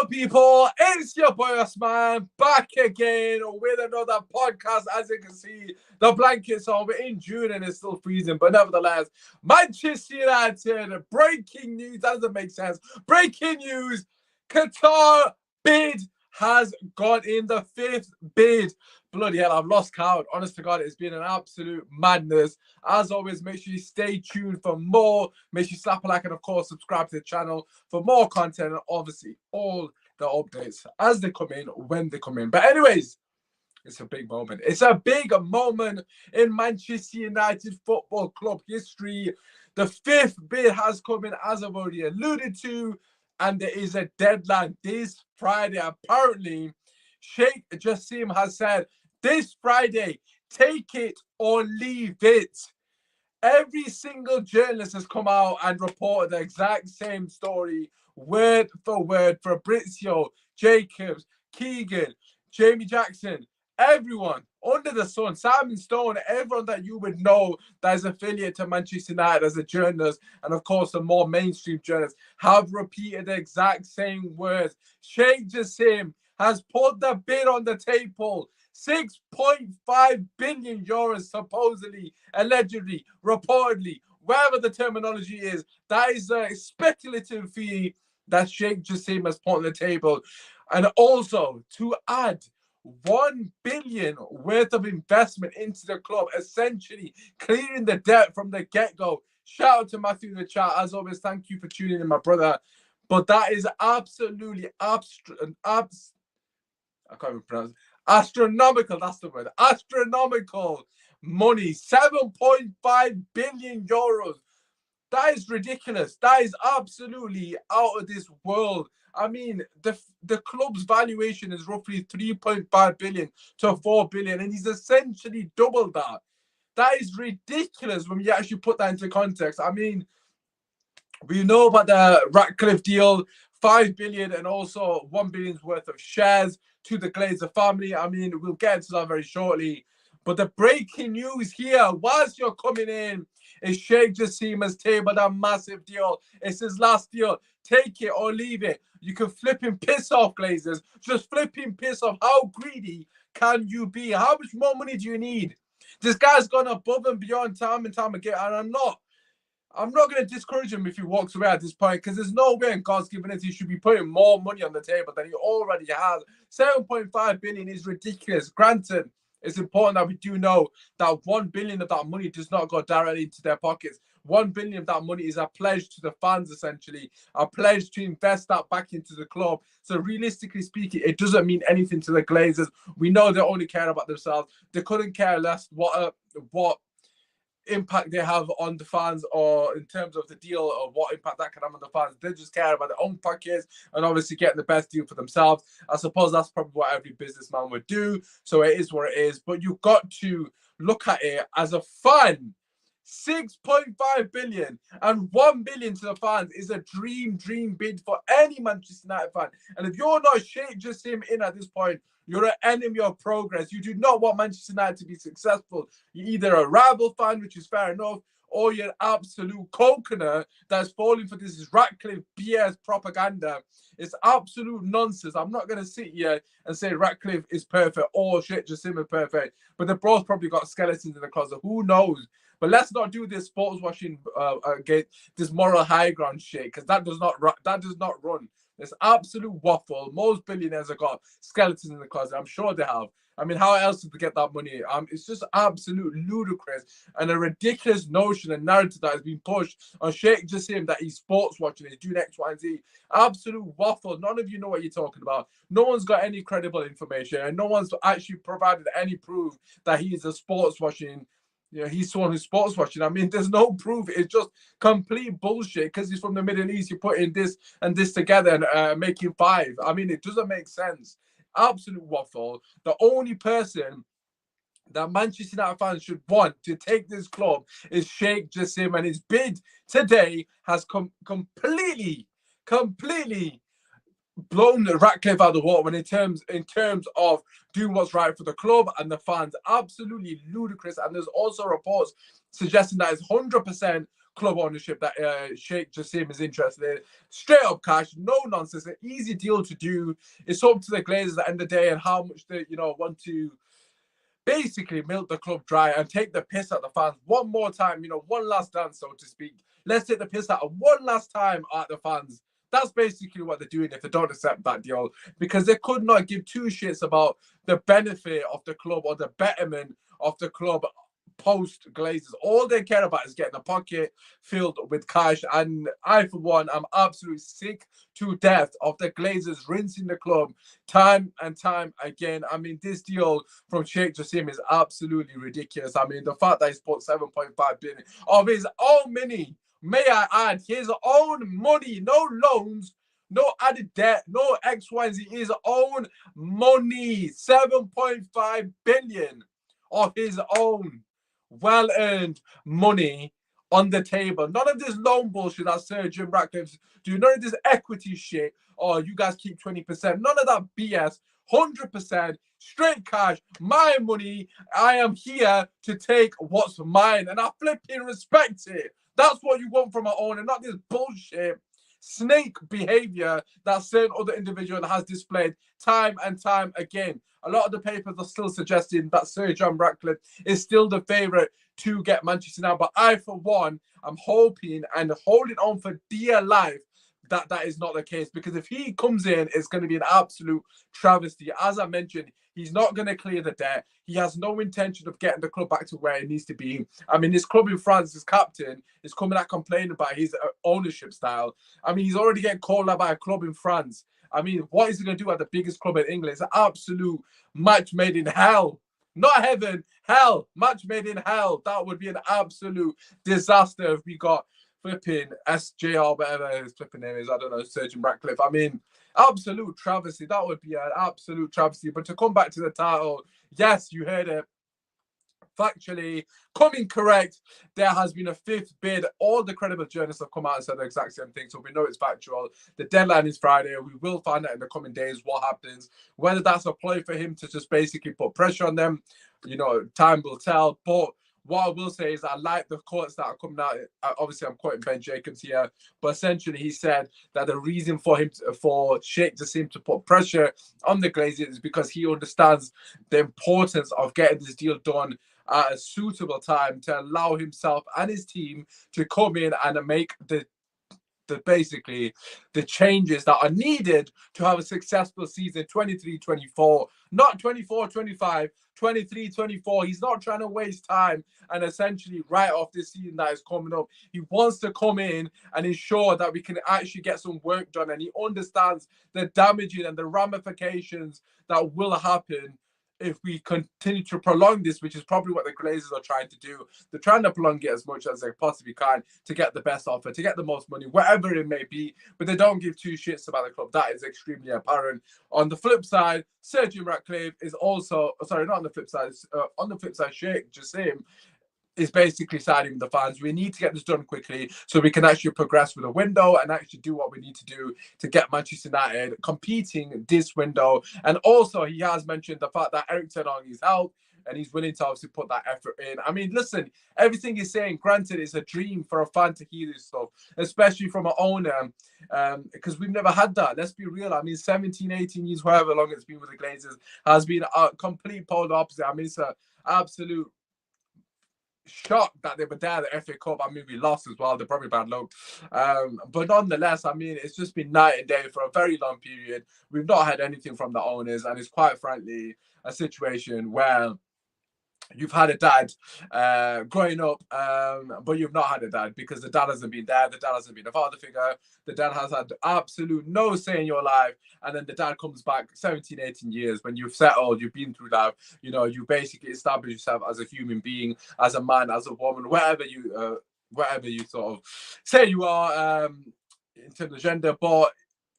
Hello, people. It's your boy Osman back again with another podcast. As you can see, the blankets on. We're in June and it's still freezing, but nevertheless, Manchester United. Breaking news. That doesn't make sense. Breaking news. Qatar bid has got in the fifth bid. Bloody hell, I've lost count. Honest to God, it's been an absolute madness. As always, make sure you stay tuned for more. Make sure you slap a like and, of course, subscribe to the channel for more content and obviously all the updates as they come in, when they come in. But anyways, it's a big moment. It's a big moment in Manchester United Football Club history. The fifth bid has come in, as I've already alluded to, and there is a deadline this Friday. Apparently, Sheikh Jassim has said, this Friday, take it or leave it. Every single journalist has come out and reported the exact same story, word for word. Fabrizio, Jacobs, Keegan, Jamie Jackson, everyone under the sun, Simon Stone, everyone that you would know that is affiliated to Manchester United as a journalist, and of course the more mainstream journalists, have repeated the exact same words. Sheikh Jassim has put the bid on the table. 6.5 billion euros, supposedly, allegedly, reportedly, wherever the terminology is. That is a speculative fee that Sheikh Jassim has put on the table. And also to add 1 billion worth of investment into the club, essentially clearing the debt from the get-go. Shout out to Matthew in the chat. As always, thank you for tuning in, my brother. But that is absolutely I can't even pronounce it. Astronomical, that's the word. Astronomical money. 7.5 billion euros. That is ridiculous. That is absolutely out of this world. I mean, the club's valuation is roughly 3.5 billion to 4 billion, and he's essentially doubled that. That is ridiculous when you actually put that into context. I mean, we know about the Ratcliffe deal, 5 billion and also 1 billion's worth of shares to the Glazer family. I mean, we'll get into that very shortly. But the breaking news here, whilst you're coming in, is Sheikh Jassim has tabled a massive deal. It's his last deal. Take it or leave it. You can flip and piss off, Glazers. Just flip and piss off. How greedy can you be? How much more money do you need? This guy's gone above and beyond time and time again, and I'm not going to discourage him if he walks away at this point, because there's no way in God's given it he should be putting more money on the table than he already has. 7.5 billion is ridiculous. Granted, it's important that we do know that 1 billion of that money does not go directly into their pockets. 1 billion of that money is a pledge to the fans, essentially, a pledge to invest that back into the club. So realistically speaking, it doesn't mean anything to the Glazers. We know they only care about themselves. They couldn't care less what impact they have on the fans, or in terms of the deal, or what impact that can have on the fans. They just care about their own pockets and obviously getting the best deal for themselves. I suppose that's probably what every businessman would do. So it is what it is. But you've got to look at it as a fan. 6.5 billion and 1 billion to the fans is a dream bid for any Manchester United fan. And if you're not Sheikh Jassim in at this point, you're an enemy of progress. You do not want Manchester United to be successful. You're either a rival fan, which is fair enough, or you're an absolute coconut that's falling for this Ratcliffe BS propaganda. It's absolute nonsense. I'm not going to sit here and say Ratcliffe is perfect or Sheikh Jassim is perfect, but they've both probably got skeletons in the closet. Who knows? But let's not do this sports washing against this moral high ground shit, because that does not run. It's absolute waffle. Most billionaires have got skeletons in the closet. I'm sure they have. I mean, how else did they get that money? It's just absolute ludicrous and a ridiculous notion and narrative that has been pushed on Sheikh Jassim that he's sports watching, he's doing X, Y, and Z. Absolute waffle. None of you know what you're talking about. No one's got any credible information, and no one's actually provided any proof that he is a sports watching. You know, he's someone who's sports watching. I mean, there's no proof. It's just complete bullshit because he's from the Middle East. You're putting this and this together and making 5. I mean, it doesn't make sense. Absolute waffle. The only person that Manchester United fans should want to take this club is Sheikh Jassim, and his bid today has completely blown the Ratcliffe out of the water when in terms of doing what's right for the club and the fans. Absolutely ludicrous. And there's also reports suggesting that it's 100% club ownership that Sheikh Jassim is interested in. Straight up cash, no nonsense, an easy deal to do. It's up to the Glazers at the end of the day and how much they, want to basically milk the club dry and take the piss at the fans one more time, one last dance, so to speak. Let's take the piss out of one last time at the fans. That's basically what they're doing if they don't accept that deal, because they could not give two shits about the benefit of the club or the betterment of the club post Glazers. All they care about is getting the pocket filled with cash. And I, for one, am absolutely sick to death of the Glazers rinsing the club time and time again. I mean, this deal from Sheikh Jassim is absolutely ridiculous. I mean, the fact that he's put 7.5 billion of his own money, may I add, his own money, no loans, no added debt, no X, Y, Z, his own money, 7.5 billion of his own well-earned money on the table. None of this loan bullshit that Sir Jim Ratcliffe's do. None of this equity shit. Oh, you guys keep 20%. None of that BS. 100% straight cash. My money. I am here to take what's mine, and I flipping respect it. That's what you want from an owner, not this bullshit snake behavior that certain other individual has displayed time and time again. A lot of the papers are still suggesting that Sir John Ratcliffe is still the favourite to get Manchester now. But I, for one, am hoping and holding on for dear life that that is not the case. Because if he comes in, it's going to be an absolute travesty. As I mentioned, he's not going to clear the debt. He has no intention of getting the club back to where it needs to be. I mean, this club in France, his captain, is coming out complaining about his ownership style. I mean, he's already getting called out by a club in France. I mean, what is he going to do at the biggest club in England? It's an absolute match made in hell. Not heaven, hell. Match made in hell. That would be an absolute disaster if we got flipping SJR, whatever his flipping name is. I don't know, Surgeon Ratcliffe. I mean, absolute travesty. That would be an absolute travesty. But to come back to the title, yes, you heard it. Factually, coming correct, there has been a fifth bid. All the credible journalists have come out and said the exact same thing, so we know it's factual. The deadline is Friday. We will find out in the coming days what happens. Whether that's a ploy for him to just basically put pressure on them, time will tell. But what I will say is I like the quotes that are coming out. Obviously, I'm quoting Ben Jacobs here, but essentially he said that the reason for Sheikh Jassim to put pressure on the Glazers is because he understands the importance of getting this deal done at a suitable time to allow himself and his team to come in and make basically the changes that are needed to have a successful season 23-24, not 24-25, 23-24. He's not trying to waste time and essentially write off this season that is coming up. He wants to come in and ensure that we can actually get some work done, and he understands the damaging and the ramifications that will happen if we continue to prolong this, which is probably what the Glazers are trying to do. They're trying to prolong it as much as they possibly can to get the best offer, to get the most money, whatever it may be, but they don't give two shits about the club. That is extremely apparent. On the flip side, Sir Jim Ratcliffe is also, sorry, not on the flip side, Sheikh Jassim is basically siding with the fans. We need to get this done quickly so we can actually progress with the window and actually do what we need to do to get Manchester United competing this window. And also, he has mentioned the fact that Eric Ten Hag needs help, and he's willing to obviously put that effort in. I mean, listen, everything he's saying, granted, it's a dream for a fan to hear this stuff, especially from an owner, because we've never had that. Let's be real. I mean, 17, 18 years, however long it's been with the Glazers, has been a complete polar opposite. I mean, it's an absolute shocked that they were there at the FA Cup. I mean, we lost as well. They're probably bad luck. But nonetheless, I mean, it's just been night and day for a very long period. We've not had anything from the owners, and it's quite frankly a situation where you've had a dad growing up, but you've not had a dad because the dad hasn't been there. The dad hasn't been a father figure. The dad has had absolute no say in your life. And then the dad comes back 17, 18 years when you've settled, you've been through life, you basically establish yourself as a human being, as a man, as a woman, whatever you sort of say you are in terms of gender. But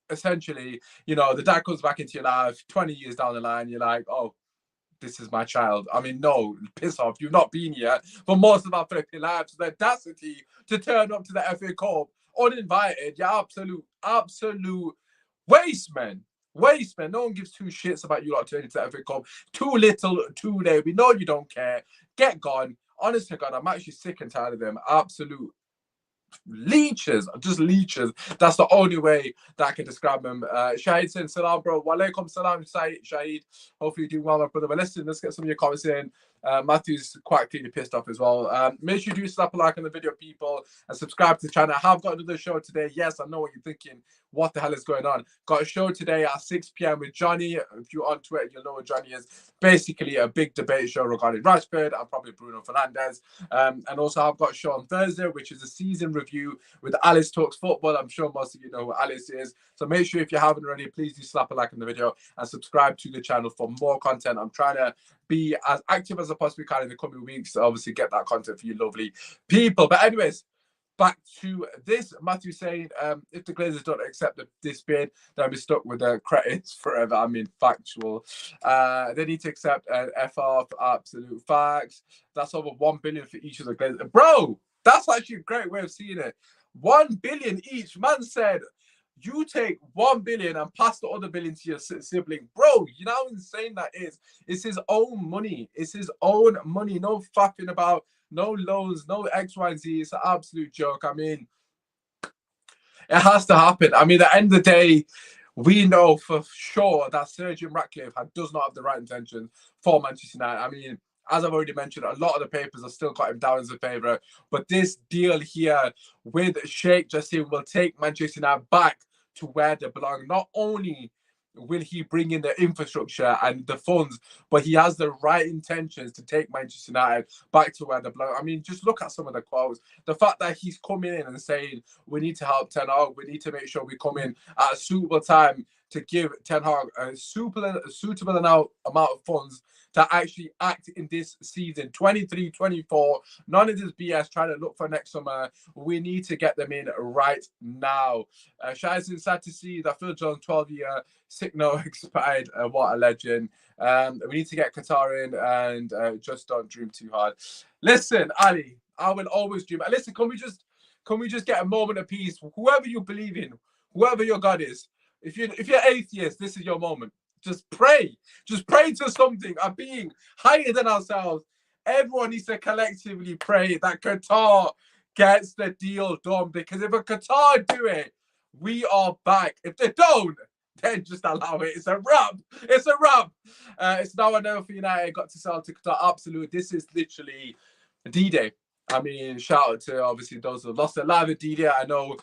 essentially, the dad comes back into your life 20 years down the line. You're like, oh, this is my child. I mean, no, piss off. You've not been here for most of our flipping lives. The audacity to turn up to the FA Cup uninvited. You're absolute waste, man. Waste, man. No one gives two shits about you lot turning to the FA Cup. Too little, too late. We know you don't care. Get gone. Honest to God, I'm actually sick and tired of them. Absolute leeches, just leeches. That's the only way that I can describe him. Shahid saying salam, bro. Walaikum salam, Shahid. Hopefully you're doing well, my brother. But listen, let's get some of your comments in. Matthew's quite clearly pissed off as well. Make sure you do slap a like on the video, people, and subscribe to the channel. I have got another show today. Yes, I know what you're thinking. What the hell is going on? Got a show today at 6 p.m. with Johnny. If you're on Twitter, you'll know what Johnny is. Basically, a big debate show regarding Rashford and probably Bruno Fernandes. And also, I've got a show on Thursday, which is a season review with Alice Talks Football. I'm sure most of you know who Alice is. So make sure if you haven't already, please do slap a like on the video and subscribe to the channel for more content. I'm trying to be as active as I possibly can in the coming weeks. Obviously, get that content for you lovely people. But anyways, back to this. Matthew saying, if the Glazers don't accept this bid, they'll be stuck with the credits forever. I mean, factual. They need to accept an FR for absolute facts. That's over 1 billion for each of the Glazers. Bro, that's actually a great way of seeing it. 1 billion each. Man said, you take 1 billion and pass the other billion to your sibling. Bro, you know how insane that is? It's his own money. It's his own money. No faffing about, no loans, no X, Y, and Z. It's an absolute joke. I mean, it has to happen. I mean, at the end of the day, we know for sure that Sir Jim Ratcliffe does not have the right intentions for Manchester United. I mean, as I've already mentioned, a lot of the papers are still got him down as a favourite. But this deal here with Sheikh Jassim will take Manchester United back to where they belong. Not only will he bring in the infrastructure and the funds, but he has the right intentions to take Manchester United back to where they belong. I mean, just look at some of the quotes. The fact that he's coming in and saying, we need to help Ten Hag, we need to make sure we come in at a suitable time to give Ten Hag a suitable amount of funds to actually act in this season, 23-24. None of this BS trying to look for next summer. We need to get them in right now. Shai's sad to see that Phil Jones' 12-year sick note expired. What a legend. We need to get Qatar in and just don't dream too hard. Listen, Ali, I will always dream. Listen, can we just get a moment of peace? Whoever you believe in, whoever your God is, if you're atheist, this is your moment. Just pray. Just pray to something, a being higher than ourselves. Everyone needs to collectively pray that Qatar gets the deal done. Because if a Qatar do it, we are back. If they don't, then just allow it. It's a wrap. It's a wrap. It's now or never for United. Got to sell to Qatar. Absolute. This is literally D-Day. I mean, shout out to obviously those who lost their life at D-Day. I know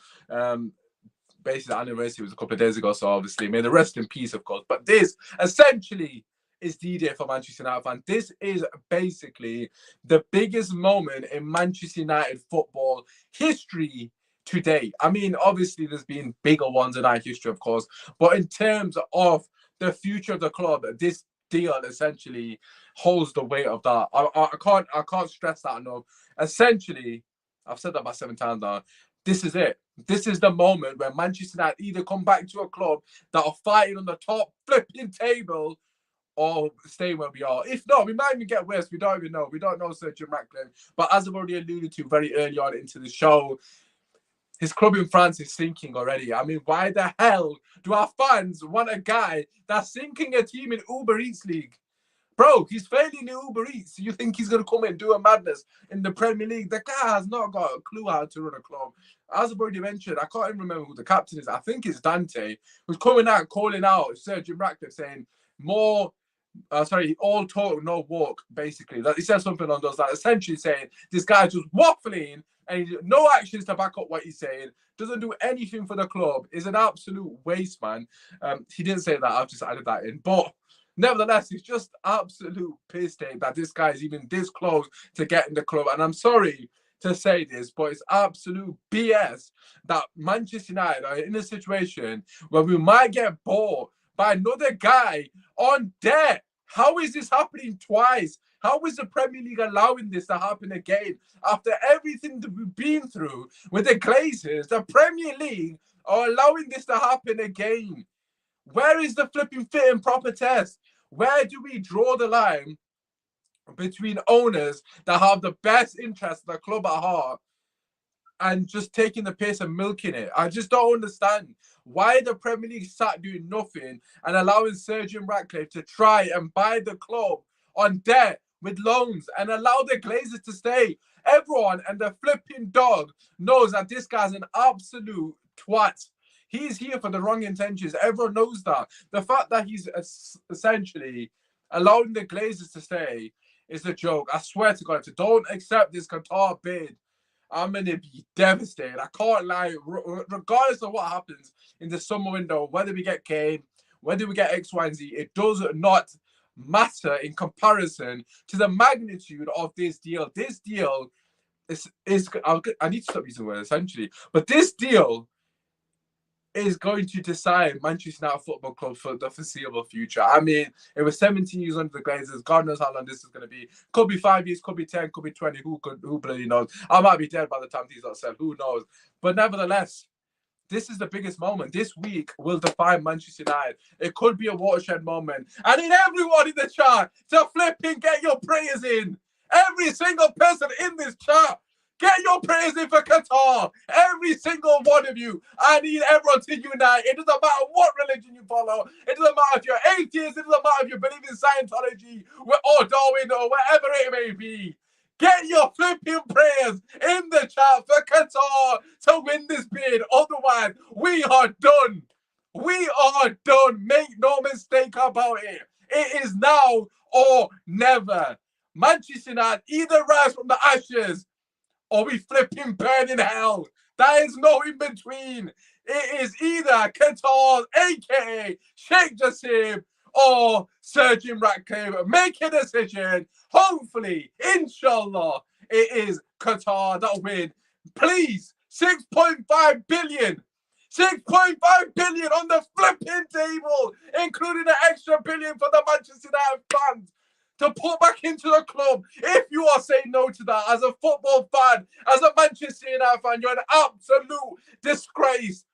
basically the anniversary was a couple of days ago, so obviously may the rest in peace, of course. But this essentially is D-Day for Manchester United fans. This is basically the biggest moment in Manchester United football history today. I mean, obviously there's been bigger ones in our history, of course, but in terms of the future of the club, this deal essentially holds the weight of that. I can't stress that enough. Essentially, I've said that about 7 times now. This is it. This is the moment where Manchester United either come back to a club that are fighting on the top flipping table or stay where we are. If not, we might even get worse. We don't even know. We don't know Sir Jim Ratcliffe. But as I've already alluded to very early on into the show, his club in France is sinking already. I mean, why the hell do our fans want a guy that's sinking a team in Uber Eats League? Bro, he's failing in Uber Eats. You think he's going to come and do a madness in the Premier League? The guy has not got a clue how to run a club. As I've already mentioned, I can't even remember who the captain is. I think it's Dante, who's coming out, calling out Sir Jim Ratcliffe, saying all talk, no walk, basically. He said something on those lines, essentially saying this guy's just waffling and no actions to back up what he's saying. Doesn't do anything for the club. Is an absolute waste, man. He didn't say that. I've just added that in. But nevertheless, it's just absolute piss take that this guy is even this close to getting the club. And I'm sorry to say this, but it's absolute BS that Manchester United are in a situation where we might get bought by another guy on debt. How is this happening twice? How is the Premier League allowing this to happen again? After everything that we've been through with the Glazers, the Premier League are allowing this to happen again. Where is the flipping fit and proper test? Where do we draw the line between owners that have the best interest of the club at heart and just taking the piss and milking it? I just don't understand why the Premier League sat doing nothing and allowing Sir Jim Ratcliffe to try and buy the club on debt with loans and allow the Glazers to stay. Everyone and the flipping dog knows that this guy's an absolute twat. He's here for the wrong intentions. Everyone knows that. The fact that he's essentially allowing the Glazers to stay is a joke. I swear to God, if they don't accept this Qatar bid, I'm going to be devastated. I can't lie. Regardless of what happens in the summer window, whether we get Kane, whether we get X, Y, and Z, it does not matter in comparison to the magnitude of this deal. This deal is I need to stop using the word essentially, but this deal is going to decide Manchester United Football Club for the foreseeable future. I mean, it was 17 years under the Glazers. God knows how long this is going to be. Could be 5 years, could be 10, could be 20. Who bloody knows? I might be dead by the time these are said. Who knows? But nevertheless, this is the biggest moment. This week will define Manchester United. It could be a watershed moment. I need everyone in the chat to flipping get your prayers in. Every single person in this chat. Get your prayers in for Qatar. Every single one of you. I need everyone to unite. It doesn't matter what religion you follow. It doesn't matter if you're atheist. It doesn't matter if you believe in Scientology or Darwin or whatever it may be. Get your flipping prayers in the chat for Qatar to win this bid. Otherwise, we are done. We are done. Make no mistake about it. It is now or never. Manchester United either rise from the ashes or we flipping burn in hell. There is no in between. It is either Qatar, aka Sheikh Jassim, or Sir Jim Ratcliffe. Make a decision. Hopefully, inshallah, it is Qatar that win. Please, 6.5 billion. 6.5 billion on the flipping table, including an extra billion for the Manchester United fans to put back into the club. If you are saying no to that as a football fan, as a Manchester United fan, you're an absolute disgrace.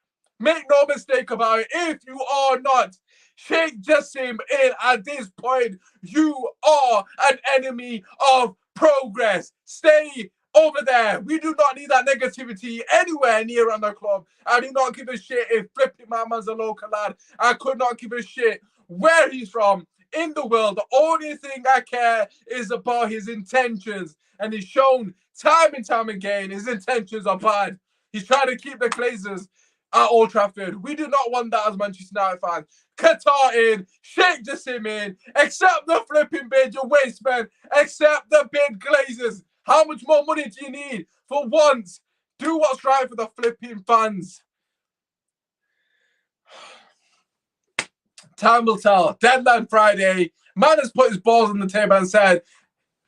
Make no mistake about it. If you are not Sheikh Jassim in at this point, you are an enemy of progress. Stay over there. We do not need that negativity anywhere near on the club. I do not give a shit if flipping my man's a local lad. I could not give a shit where he's from in the world. The only thing I care is about his intentions. And he's shown time and time again his intentions are bad. He's trying to keep the Glazers at Old Trafford. We do not want that as Manchester United fans. Qatar in, Sheikh Jassim in, accept the flipping bid, you waste man. Accept the bid, Glazers. How much more money do you need? For once, do what's right for the flipping fans. Time will tell. Deadline Friday. Man has put his balls on the table and said,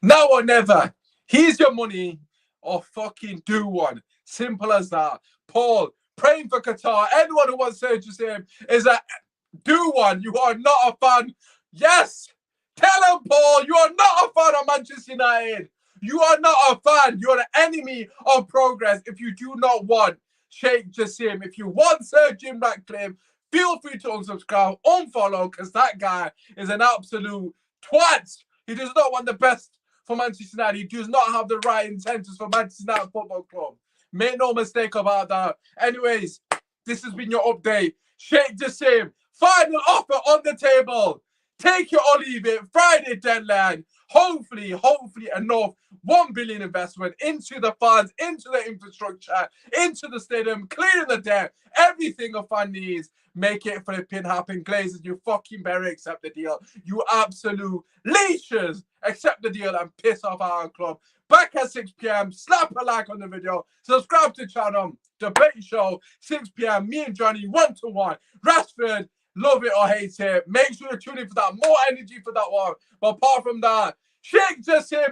now or never. Here's your money or fucking do one. Simple as that. Paul, praying for Qatar. Anyone who wants to just him is a do one. You are not a fan. Yes. Tell him, Paul, you are not a fan of Manchester United. You are not a fan. You are an enemy of progress if you do not want Sheikh Jassim. If you want Sir Jim Ratcliffe, feel free to unsubscribe, unfollow, because that guy is an absolute twat. He does not want the best for Manchester United. He does not have the right intentions for Manchester United Football Club. Make no mistake about that. Anyways, this has been your update. Sheikh Jassim, final offer on the table. Take it or leave it. Friday deadline. Hopefully enough 1 billion investment into the funds, into the infrastructure, into the stadium, clearing the debt, everything a fan needs. Make it flipping happen. Glazers, you fucking better accept the deal. You absolute leechers. Accept the deal and piss off our club. Back at 6 p.m. Slap a like on the video. Subscribe to the channel. Debate show. 6 p.m. Me and Johnny 1-to-1. Rashford. Love it or hate it. Make sure to tune in for that. More energy for that one. But apart from that, Sheikh Jassim